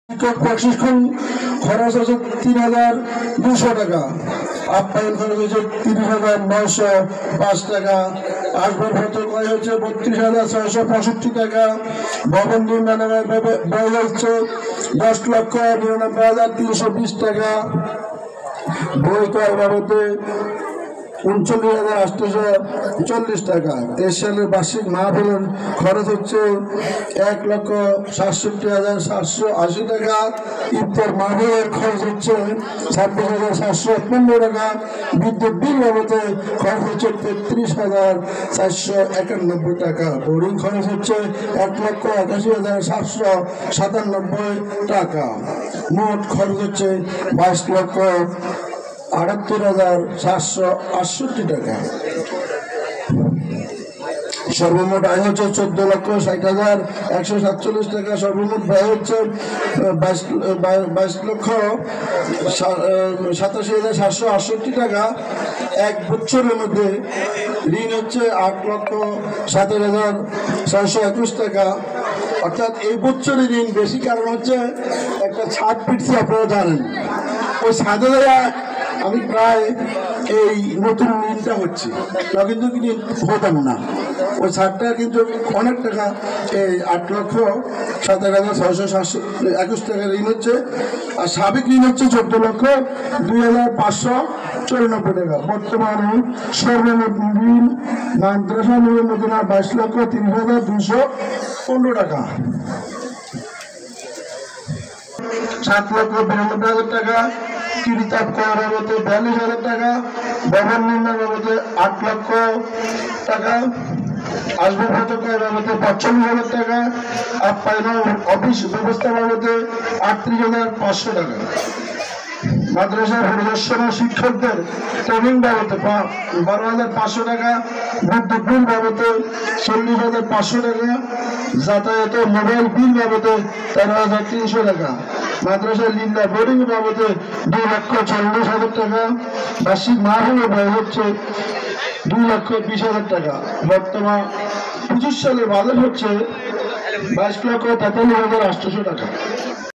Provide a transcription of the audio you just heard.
শিক্ষক প্রশিক্ষণ খরচ হচ্ছে ৩,২০০ টাকা, আপ্যায়ন খরচ হচ্ছে ৩০,৯০৫ টাকা, আসবাব ভাতা ব্যয় হচ্ছে ৩২,৬৬৫ টাকা, ভবন নির্মাণের ব্যয় হচ্ছে ১০,৯৯,৩২০ টাকা, বই ক্রয় বাবদে ৩৯,৮৪০ টাকা। ২৩ সালের বার্ষিক মাহফিলের খরচ হচ্ছে ১,৬৭,৭৮০ টাকা। ইফতার মাহফিলের খরচ হচ্ছে ২৬,৭৫১ টাকা। বিদ্যুৎ বিল বাবদে খরচ হচ্ছে ৩৩,৪৯১ টাকা। বোর্ডিং খরচ হচ্ছে ১,৮১,৭৯৭ টাকা। মোট খরচ হচ্ছে ২২,৭৮,৭৬৮ টাকা। সর্বমোট আয় হচ্ছে ১৪,৬০,১৪৭ টাকা। সর্বমোট ব্যয় হচ্ছে ২২,৮৭,৭৬৮ টাকা। এক বছরের মধ্যে ঋণ হচ্ছে ৮,৭০,৬২১ টাকা। অর্থাৎ এই বছরে ঋণ বেশি, কারণ হচ্ছে একটা ছাদ পিটছে, আপনারা জানেন। ওই ছাদে আমি প্রায় এই নতুন ঋণটা হচ্ছে, কিন্তু হতাম না। ওই ছাদটা কিন্তু অনেক টাকা, এই ৮,৭০,৬২১ টাকা ঋণ হচ্ছে। আর সাবেক ঋণ হচ্ছে ১৪,২,৫৯৪ টাকা। বর্তমানে সর্বমোট ঋণ মাদ্রাসা নিবন্ধন ২২,৩০,২১৫ টাকা। ৭,৯২,০০০ টাকা। কিতাব ক্রয় বাবদে ৪২,০০০ টাকা। ভবন নির্মাণ বাবদে ৮ লক্ষ টাকা। আসবাব ভাতা ক্রয় বাবদে ৪৫,০০০ টাকা। আপ্যায়ন অফিস ব্যবস্থা বাবদে ৩৮,৫০০ টাকা। মাদ্রাসার পরিদর্শন শিক্ষকদের ট্রেনিং বাবদে ১২,৫০০ টাকা। বিদ্যুৎ বিল বাবদে ৪০,৫০০ টাকা। যাতায়াত মোবাইল বিল বাবদে ১৩,৩০০ টাকা। মাদ্রাসা লিল্লা বোর্ডিং বাবদে ২,৪০,০০০ টাকা। বার্ষিক মাহফিলের ব্যয় হচ্ছে ২,২০,০০০ টাকা। বর্তমান ২৫ সালের বাজেট হচ্ছে ২২,৪৩,৮০০ টাকা।